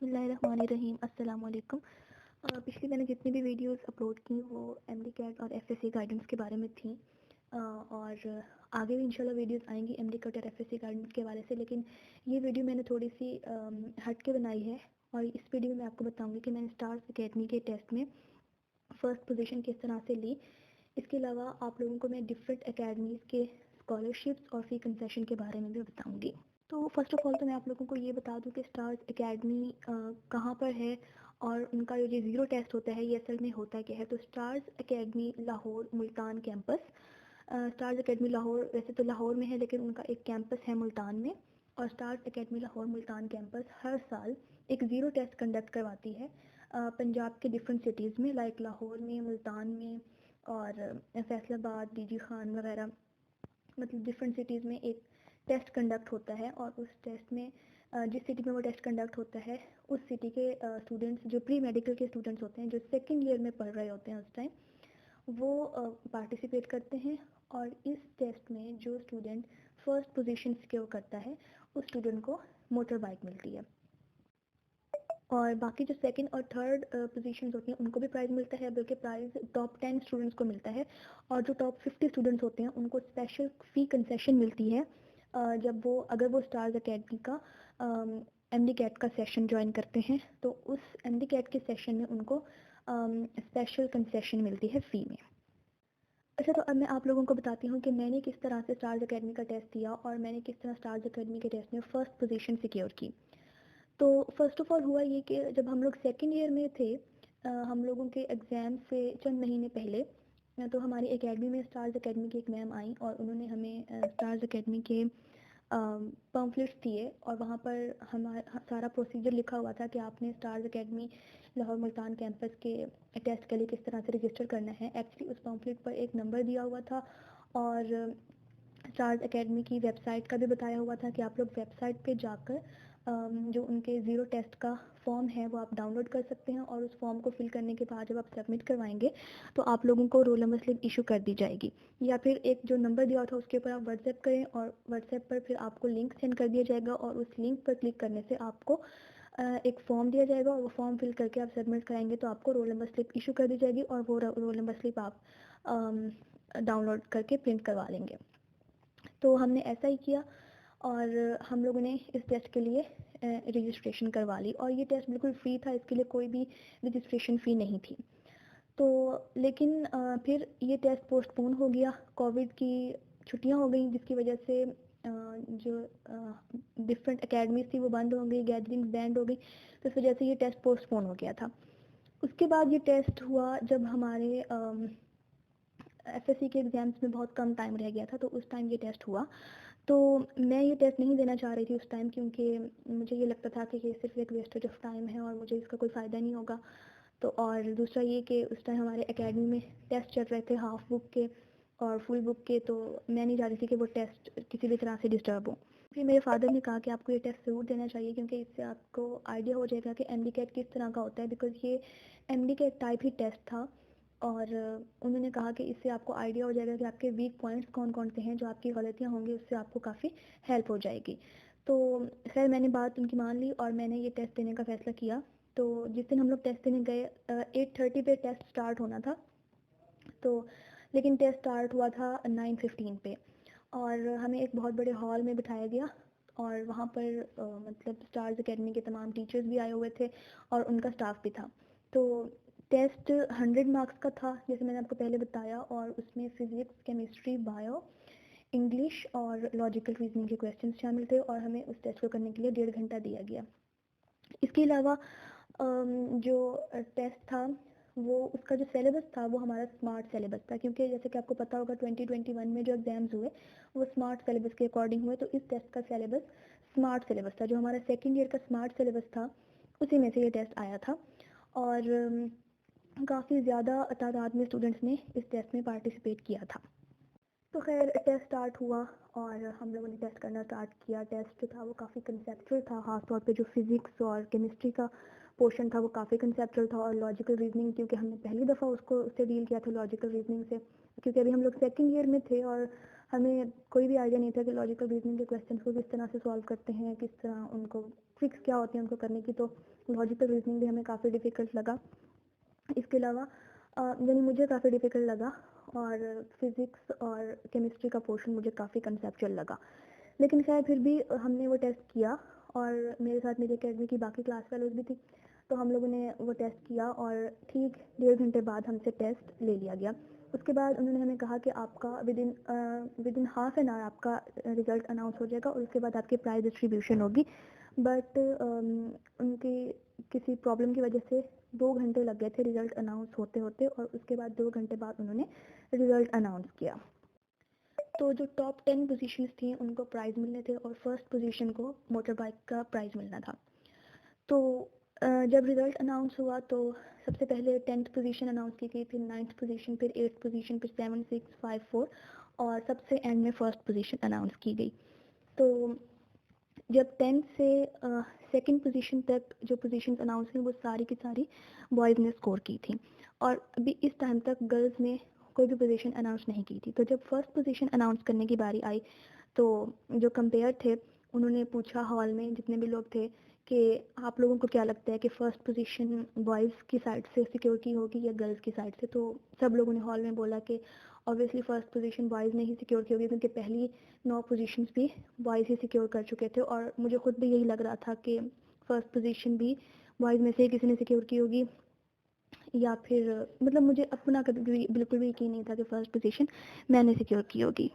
بسم اللہ الرحمن الرحیم. السلام علیکم. پچھلی میں نے جتنی بھی ویڈیوز اپلوڈ کی وہ ایم ڈی کیٹ اور ایف ایس سی گائیڈنس کے بارے میں تھیں، اور آگے بھی انشاءاللہ ویڈیوز آئیں گی ایم ڈی کیٹ اور ایف ایس سی گائیڈنس کے حوالے سے، لیکن یہ ویڈیو میں نے تھوڑی سی ہٹ کے بنائی ہے. اور اس ویڈیو میں آپ کو بتاؤں گی کہ میں نے اسٹارز اکیڈمی کے ٹیسٹ میں فرسٹ پوزیشن کس طرح سے لی. اس کے علاوہ آپ لوگوں کو میں ڈفرینٹ اکیڈمیز کے اسکالرشپس اور فی کنسیشن کے بارے میں بھی بتاؤں گی. تو فرسٹ آف آل تو میں آپ لوگوں کو یہ بتا دوں کہ اسٹارز اکیڈمی کہاں پر ہے اور ان کا جو زیرو ٹیسٹ ہوتا ہے یہ اصل میں ہوتا کیا ہے. تو stars academy Lahore Multan campus, stars academy Lahore ویسے تو لاہور میں ہے لیکن ان کا ایک کیمپس ہے ملتان میں، اور stars academy Lahore Multan campus ہر سال ایک زیرو ٹیسٹ کنڈکٹ کرواتی ہے پنجاب کے ڈفرینٹ سٹیز میں، لائک لاہور میں، ملتان میں اور فیصل آباد، ڈی جی خان وغیرہ، مطلب ڈفرینٹ سٹیز میں ایک ٹیسٹ کنڈکٹ ہوتا ہے. اور اس ٹیسٹ میں جس سٹی میں وہ ٹیسٹ کنڈکٹ ہوتا ہے اس سٹی کے اسٹوڈنٹس جو پری میڈیکل کے اسٹوڈنٹس ہوتے ہیں، جو سیکنڈ ایئر میں پڑھ رہے ہوتے ہیں اس ٹائم، وہ پارٹیسپیٹ کرتے ہیں. اور اس ٹیسٹ میں جو اسٹوڈنٹ فرسٹ پوزیشن سیکیور کرتا ہے اس اسٹوڈنٹ کو موٹر بائک ملتی ہے. اور باقی جو سیکنڈ اور تھرڈ پوزیشنز ہوتی ہیں ان کو بھی پرائز ملتا ہے، بلکہ پرائز ٹاپ 10 اسٹوڈنٹس کو ملتا ہے. اور جو ٹاپ 50 اسٹوڈنٹس ہوتے ہیں ان کو اسپیشل فی کنسیشن ملتی ہے جب وہ اگر وہ اسٹارز اکیڈمی کا ایم ڈی کیٹ کا سیشن جوائن کرتے ہیں، تو اس ایم ڈی کیٹ کے سیشن میں ان کو اسپیشل کنسیشن ملتی ہے فی میں. اچھا، تو اب میں آپ لوگوں کو بتاتی ہوں کہ میں نے کس طرح سے اسٹارز اکیڈمی کا ٹیسٹ دیا اور میں نے کس طرح اسٹارز اکیڈمی کے ٹیسٹ میں فرسٹ پوزیشن سیکیور کی. تو فرسٹ آف آل ہوا یہ کہ جب ہم لوگ سیکنڈ ایئر میں تھے، ہم لوگوں کے ایگزام سے چند مہینے پہلے تو ہماری اکیڈمی میں اسٹارز اکیڈمی کی ایک میم آئیں اور انہوں نے ہمیں اسٹارز اکیڈمی کے پمفلٹس دیے، اور وہاں پر ہمارا سارا پروسیجر لکھا ہوا تھا کہ آپ نے stars academy Lahore Multan campus کے ٹیسٹ کے لیے کس طرح سے رجسٹر کرنا ہے. ایکچولی اس پمفلٹ پر ایک نمبر دیا ہوا تھا اور اسٹارز اکیڈمی کی ویب سائٹ کا بھی بتایا ہوا تھا کہ آپ لوگ ویب سائٹ پہ جا کر جو ان کے زیرو ٹیسٹ کا فارم ہے وہ آپ ڈاؤن لوڈ کر سکتے ہیں، اور اس فارم کو فل کرنے کے بعد جب آپ سبمٹ کروائیں گے تو آپ لوگوں کو رول نمبر سلپ ایشو کر دی جائے گی. یا پھر ایک جو نمبر دیا تھا اس کے اوپر آپ واٹس ایپ کریں اور واٹس ایپ پر پھر آپ کو لنک سینڈ کر دیا جائے گا، اور اس لنک پر کلک کرنے سے آپ کو ایک فارم دیا جائے گا، اور وہ فارم فل کر کے آپ سبمٹ کرائیں گے تو آپ کو رول نمبر سلپ ایشو کر دی جائے گی، اور وہ رول نمبر سلپ آپ ڈاؤن لوڈ کر کے پرنٹ کروا لیں گے. تو ہم نے ایسا ہی کیا اور ہم لوگوں نے اس ٹیسٹ کے لیے رجسٹریشن کروا لی، اور یہ ٹیسٹ بالکل فری تھا، اس کے لیے کوئی بھی رجسٹریشن فی نہیں تھی. تو لیکن پھر یہ ٹیسٹ پوسٹ پون ہو گیا، کووڈ کی چھٹیاں ہو گئیں جس کی وجہ سے جو ڈفرینٹ اکیڈمیز تھی وہ بند ہو گئی، گیدرنگ بینڈ ہو گئی، تو اس وجہ سے یہ ٹیسٹ پوسٹ پون ہو گیا تھا. اس کے بعد یہ ٹیسٹ ہوا جب ہمارے ایف ایس سی کے ایگزامس میں بہت کم ٹائم رہ گیا تھا، تو اس ٹائم یہ ٹیسٹ ہوا. تو میں یہ ٹیسٹ نہیں دینا چاہ رہی تھی اس ٹائم، کیونکہ مجھے یہ لگتا تھا کہ یہ صرف ایک ویسٹیج آف ٹائم ہے اور مجھے اس کا کوئی فائدہ نہیں ہوگا. تو اور دوسرا یہ کہ اس ٹائم ہمارے اکیڈمی میں ٹیسٹ چل رہے تھے ہاف بک کے اور فل بک کے، تو میں نہیں چاہ رہی تھی کہ وہ ٹیسٹ کسی بھی طرح سے ڈسٹرب ہو. پھر میرے فادر نے کہا کہ آپ کو یہ ٹیسٹ ضرور دینا چاہیے، کیونکہ اس سے آپ کو آئیڈیا ہو جائے گا کہ ایم ڈی کیٹ کس طرح کا ہوتا ہے، بیکاز یہ ایم ڈی کیٹ ٹائپ ہی ٹیسٹ تھا. اور انہوں نے کہا کہ اس سے آپ کو آئیڈیا ہو جائے گا کہ آپ کے ویک پوائنٹس کون کون سے ہیں، جو آپ کی غلطیاں ہوں گی اس سے آپ کو کافی ہیلپ ہو جائے گی. تو خیر میں نے بات ان کی مان لی اور میں نے یہ ٹیسٹ دینے کا فیصلہ کیا. تو جس دن ہم لوگ ٹیسٹ دینے گئے 8:30 پہ ٹیسٹ سٹارٹ ہونا تھا، تو لیکن ٹیسٹ سٹارٹ ہوا تھا 9:15 پہ، اور ہمیں ایک بہت بڑے ہال میں بٹھایا گیا، اور وہاں پر مطلب اسٹارز اکیڈمی کے تمام ٹیچرز بھی آئے ہوئے تھے اور ان کا سٹاف بھی تھا. تو ٹیسٹ 100 مارکس کا تھا جیسے میں نے آپ کو پہلے بتایا، اور اس میں فزکس، کیمسٹری، بایو، انگلش اور لاجیکل ریزننگ کے کویسچنس شامل تھے، اور ہمیں اس ٹیسٹ کو کرنے کے لیے 1.5 گھنٹہ دیا گیا. اس کے علاوہ جو ٹیسٹ تھا وہ اس کا جو سیلیبس تھا وہ ہمارا اسمارٹ سیلیبس تھا، کیونکہ جیسے کہ آپ کو پتا ہوگا 2021 میں جو ایگزامز ہوئے وہ اسمارٹ سیلیبس کے اکارڈنگ ہوئے. تو اس ٹیسٹ کا سیلیبس اسمارٹ سیلیبس تھا، جو ہمارا سیکنڈ ایئر کا اسمارٹ سیلیبس تھا اسی میں سے یہ ٹیسٹ آیا تھا. اور کافی زیادہ تعداد میں اسٹوڈنٹس نے اس ٹیسٹ میں پارٹیسپیٹ کیا تھا. تو خیر ٹیسٹ سٹارٹ ہوا اور ہم لوگوں نے ٹیسٹ کرنا سٹارٹ کیا. ٹیسٹ جو تھا وہ کافی کنسیپچل تھا، خاص طور پہ جو فزکس اور کیمسٹری کا پورشن تھا وہ کافی کنسیپچل تھا، اور لاجیکل ریزننگ کیونکہ ہم نے پہلی دفعہ اس سے ڈیل کیا تھا لاجیکل ریزننگ سے، کیونکہ ابھی ہم لوگ سیکنڈ ایئر میں تھے اور ہمیں کوئی بھی آئیڈیا نہیں تھا کہ لاجیکل ریزننگ کے کویشچنس کو کس طرح سے سالو کرتے ہیں, کس طرح ان کو ٹرکس کیا ہوتے ہیں ان کو کرنے کی. تو لاجیکل ریزننگ بھی ہمیں کافی ڈیفیکلٹ لگا. اس کے علاوہ یعنی مجھے کافی ڈیفیکلٹ لگا, اور فزکس اور کیمسٹری کا پورشن مجھے کافی کنسیپچل لگا. لیکن خیر پھر بھی ہم نے وہ ٹیسٹ کیا, اور میرے ساتھ میری اکیڈمی کی باقی کلاس فیلوز بھی تھی, تو ہم لوگوں نے وہ ٹیسٹ کیا اور ٹھیک 1.5 گھنٹے بعد ہم سے ٹیسٹ لے لیا گیا. اس کے بعد انہوں نے ہمیں کہا کہ آپ کا with in half an hour آپ کا رزلٹ اناؤنس ہو جائے گا, اور اس کے بعد آپ کی پرائز ڈسٹریبیوشن ہوگی. بٹ ان کی کسی پرابلم کی وجہ سے 2 گھنٹے لگ گئے تھے رزلٹ اناؤنس ہوتے ہوتے, اور اس کے بعد 2 گھنٹے بعد انہوں نے رزلٹ اناؤنس کیا. تو جو ٹاپ 10 پوزیشنز تھیں ان کو پرائز ملنے تھے, اور فرسٹ پوزیشن کو موٹر بائک کا پرائز ملنا تھا. تو جب رزلٹ اناؤنس ہوا تو سب سے پہلے 10th پوزیشن اناؤنس کی گئی, پھر 9th پوزیشن, پھر 8th پوزیشن, پھر 7 6 5 4, اور سب سے اینڈ میں فرسٹ پوزیشن اناؤنس کی گئی. تو جب 10 سے 2nd پوزیشن تک جو پوزیشنز اناؤنس ہوئی وہ ساری کی ساری بوائز نے اسکور کی تھیں, اور ابھی اس ٹائم تک گرلز نے کوئی بھی پوزیشن اناؤنس نہیں کی تھی. تو جب فرسٹ پوزیشن اناؤنس کرنے کی باری آئی تو جو کمپیئر تھے انہوں نے پوچھا ہال میں جتنے بھی لوگ تھے کہ آپ لوگوں کو کیا لگتا ہے کہ فرسٹ پوزیشن بوائز کی سائڈ سے سیکیور کی ہوگی یا گرلز کی سائڈ سے. تو سب لوگوں نے ہال میں بولا کہ اوبویسلی فرسٹ پوزیشن بوائز نے ہی سیکیور کی ہوگی, کیونکہ پہلی 9 پوزیشنز بھی بوائز ہی سیکیور کر چکے تھے, اور مجھے خود بھی یہی لگ رہا تھا کہ فرسٹ پوزیشن بھی بوائز میں سے کسی نے سیکیور کی ہوگی, یا پھر مطلب مجھے اپنا کبھی بھی بالکل بھی یقین نہیں تھا کہ فرسٹ پوزیشن میں نے سیکیور کی ہوگی.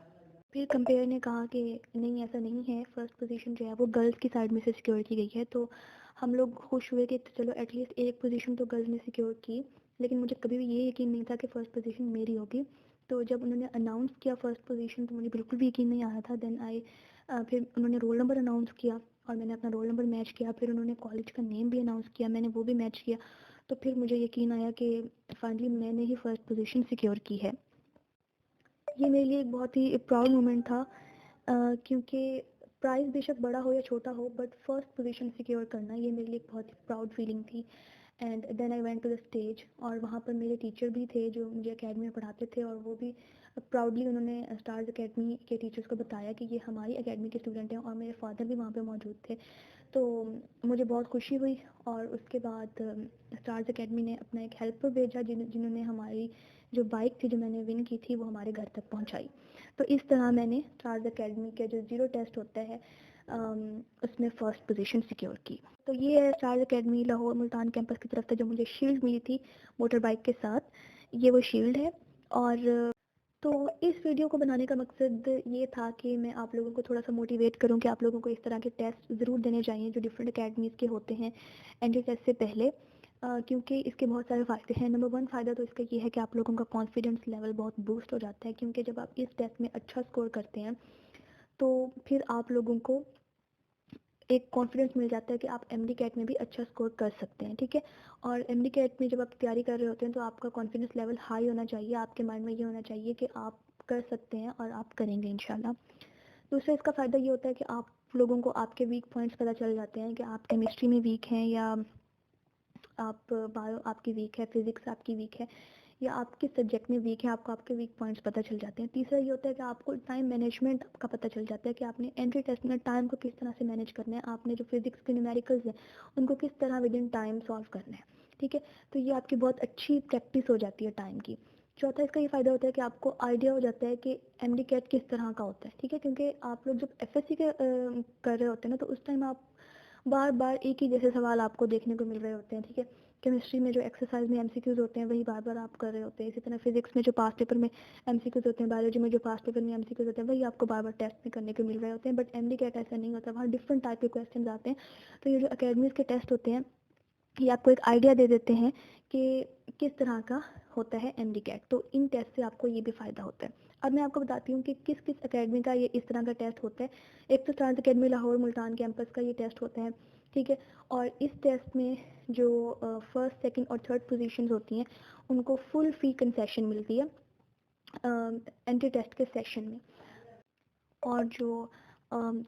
پھر کمپیئر نے کہا کہ نہیں ایسا نہیں ہے, فرسٹ پوزیشن جو ہے وہ گرلز کی سائڈ میں سے سیکیور کی گئی ہے. تو ہم لوگ خوش ہوئے کہ چلو ایٹ لیسٹ ایک پوزیشن تو گرلز نے سیکیور کی, لیکن مجھے کبھی بھی یہ یقین نہیں تھا کہ فرسٹ پوزیشن میری ہوگی. تو جب انہوں نے اناؤنس کیا فرسٹ پوزیشن تو مجھے بالکل بھی یقین نہیں آ رہا تھا. دین پھر انہوں نے رول نمبر اناؤنس کیا, اور میں نے اپنا رول نمبر میچ کیا. پھر انہوں نے کالج کا نیم بھی اناؤنس کیا, میں نے وہ بھی میچ کیا. تو پھر مجھے یقین آیا کہ فائنلی میں نے ہی فرسٹ پوزیشن سیکیور کی ہے. یہ میرے لیے ایک بہت ہی پراؤڈ مومنٹ تھا, کیونکہ پرائز بے شک بڑا ہو یا چھوٹا ہو, بٹ فرسٹ پوزیشن سیکیور کرنا یہ میرے لیے ایک بہت ہی پراؤڈ فیلنگ تھی. And then I went to the stage, اور وہاں پر میرے ٹیچر بھی تھے جو مجھے اکیڈمی میں پڑھاتے تھے, اور وہ بھی پراؤڈلی انہوں نے اسٹارز اکیڈمی کے ٹیچرس کو بتایا کہ یہ ہماری اکیڈمی کے اسٹوڈنٹ ہیں, اور میرے فادر بھی وہاں پہ موجود تھے. تو مجھے بہت خوشی ہوئی, اور اس کے بعد اسٹارز اکیڈمی نے اپنا ایک ہیلپر بھیجا جنہوں نے ہماری جو بائک تھی جو میں نے ون کی تھی وہ ہمارے گھر تک پہنچائی. تو اس طرح میں نے اسٹارز اکیڈمی کا جو 0 ٹیسٹ ہوتا ہے اس میں فرسٹ پوزیشن سیکیور کی. تو یہ ہے stars academy Lahore Multan campus کی طرف سے جو مجھے شیلڈ ملی تھی موٹر بائک کے ساتھ, یہ وہ شیلڈ ہے. اور تو اس ویڈیو کو بنانے کا مقصد یہ تھا کہ میں آپ لوگوں کو تھوڑا سا موٹیویٹ کروں کہ آپ لوگوں کو اس طرح کے ٹیسٹ ضرور دینے چاہیے جو ڈفرینٹ اکیڈمیز کے ہوتے ہیں انٹری ٹیسٹ سے پہلے, کیونکہ اس کے بہت سارے فائدے ہیں. نمبر 1 فائدہ تو اس کا یہ ہے کہ آپ لوگوں کا کانفیڈنس لیول بہت بوسٹ ہو جاتا ہے, کیونکہ جب آپ اس ٹیسٹ میں اچھا اسکور کرتے ہیں تو پھر آپ لوگوں کو ایک کانفیڈنس مل جاتا ہے کہ آپ ایم ڈی کیٹ میں بھی اچھا اسکور کر سکتے ہیں. ٹھیک ہے, اور ایم ڈی کیٹ میں جب آپ تیاری کر رہے ہوتے ہیں تو آپ کا کانفیڈنس لیول ہائی ہونا چاہیے, آپ کے مائنڈ میں یہ ہونا چاہیے کہ آپ کر سکتے ہیں اور آپ کریں گے انشاءاللہ. دوسرا اس کا فائدہ یہ ہوتا ہے کہ آپ لوگوں کو آپ کے ویک پوائنٹس پتہ چل جاتے ہیں کہ آپ کیمسٹری میں ویک ہیں, یا آپ بایو آپ کی ویک ہے, فزکس آپ کی ویک ہے, یا آپ کس سبجیکٹ میں ویک ہے, آپ کو آپ کے ویک پوائنٹس پتہ چل جاتے ہیں. تیسرا یہ ہوتا ہے کہ آپ کو ٹائم مینجمنٹ کا پتہ چل جاتا ہے کہ آپ نے انٹری ٹیسٹ میں ٹائم کو کس طرح سے مینیج کرنا ہے, آپ نے جو فزکس کے نیومیریکلز ہیں ان کو کس طرح ود ان ٹائم سالو کرنا ہے. ٹھیک ہے, تو یہ آپ کی بہت اچھی پریکٹس ہو جاتی ہے ٹائم کی. چوتھا اس کا یہ فائدہ ہوتا ہے کہ آپ کو آئیڈیا ہو جاتا ہے کہ ایم ڈی کیٹ کس طرح کا ہوتا ہے. ٹھیک ہے, کیونکہ آپ لوگ جب ایف ایس سی کے کر رہے ہوتے ہیں نا تو اس ٹائم آپ بار بار ایک ہی جیسے سوال آپ کو دیکھنے کو مل رہے ہوتے ہیں. ٹھیک ہے, کیمسٹری میں جو ایکسرسائز میں ایم سی کیوز ہوتے ہیں وہی بار بار آپ کر رہے ہوتے ہیں. اسی طرح فزکس میں جو پاس پیپر میں ایم سی کیوز ہوتے ہیں, بایولوجی میں جو پاس پیپر میں ایم سی کیوز ہوتے ہیں وہی آپ کو بار بار ٹیسٹ میں کرنے کو مل رہے ہوتے ہیں. بٹ ایم ڈی کیٹ ایسا نہیں ہوتا, وہاں ڈفرنٹ ٹائپ کے کویشچنز آتے ہیں. تو یہ جو اکیڈمیز کے ٹیسٹ ہوتے ہیں یہ آپ کو ایک آئیڈیا دے دیتے ہیں کہ کس طرح کا ہوتا ہے ایم ڈی کیٹ. تو ان ٹیسٹ سے آپ کو یہ بھی فائدہ ہوتا ہے. اب میں آپ کو بتاتی ہوں کہ کس کس اکیڈمی کا یہ اس طرح کا ٹیسٹ ہوتا ہے. ایک تو stars academy Lahore Multan campus کا یہ ٹیسٹ ہوتا ہے. ٹھیک ہے, اور اس ٹیسٹ میں جو فرسٹ سیکنڈ اور تھرڈ پوزیشنز ہوتی ہیں ان کو فل فی کنسیشن ملتی ہے انٹری ٹیسٹ کے سیشن میں. اور جو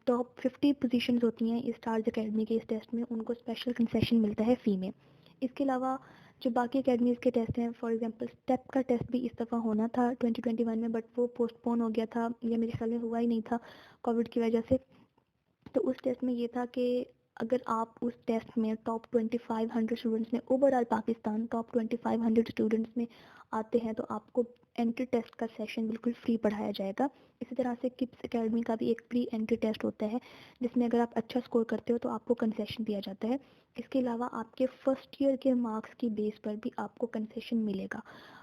ٹاپ 50 پوزیشنز ہوتی ہیں اس اسٹارز اکیڈمی کے اس ٹیسٹ میں ان کو اسپیشل کنسیشن ملتا ہے فی میں. اس کے علاوہ جو باقی اکیڈمیز کے ٹیسٹ ہیں، فار ایگزامپل اسٹیپ کا ٹیسٹ بھی اس دفعہ ہونا تھا 2021 میں، بٹ وہ پوسٹ پون ہو گیا تھا، یا میرے خیال میں ہوا ہی نہیں تھا کووڈ کی وجہ سے. تو اس ٹیسٹ میں یہ تھا کہ اگر آپ اس ٹیسٹ میں ٹاپ 2500 اسٹوڈنٹس میں، over all Pakistan top 2500 students میں آتے ہیں، تو آپ کو انٹری ٹیسٹ کا سیشن بالکل فری پڑھایا جائے گا. اسی طرح سے کپس اکیڈمی کا بھی ایک پری انٹری ٹیسٹ ہوتا ہے، جس میں اگر آپ اچھا اسکور کرتے ہو تو آپ کو کنسیشن دیا جاتا ہے. اس کے علاوہ آپ کے فرسٹ ایئر کے مارکس کی بیس پر بھی آپ کو کنسیشن ملے گا.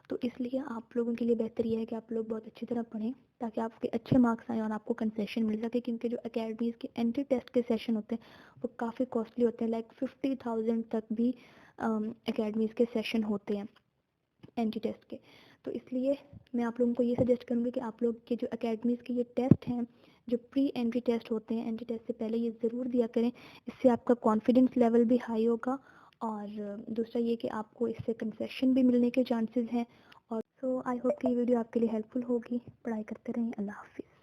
تو اس لیے آپ لوگوں کے لیے بہتر یہ ہے کہ آپ لوگ بہت اچھی طرح پڑھیں تاکہ آپ کے اچھے مارکس آئیں اور آپ کو کنسیشن مل سکے، کیونکہ جو اکیڈمیز کے انٹری ٹیسٹ کے سیشن ہوتے ہیں وہ کافی کاسٹلی ہوتے ہیں، لائک 50,000 تک بھی اکیڈمیز کے سیشن ہوتے ہیں انٹری ٹیسٹ کے. تو اس لیے میں آپ لوگوں کو یہ سجیسٹ کروں گی کہ آپ لوگ کے جو اکیڈمیز کے یہ ٹیسٹ ہیں، جو پری انٹری ٹیسٹ ہوتے ہیں، انٹری ٹیسٹ سے پہلے یہ ضرور دیا کریں. اس سے آپ کا کانفیڈنس لیول بھی ہائی ہوگا، اور دوسرا یہ کہ آپ کو اس سے کنسیشن بھی ملنے کے چانسز ہیں. اور سو آئی ہوپ کہ یہ ویڈیو آپ کے لیے ہیلپ فل ہوگی. پڑھائی کرتے رہیں. اللہ حافظ.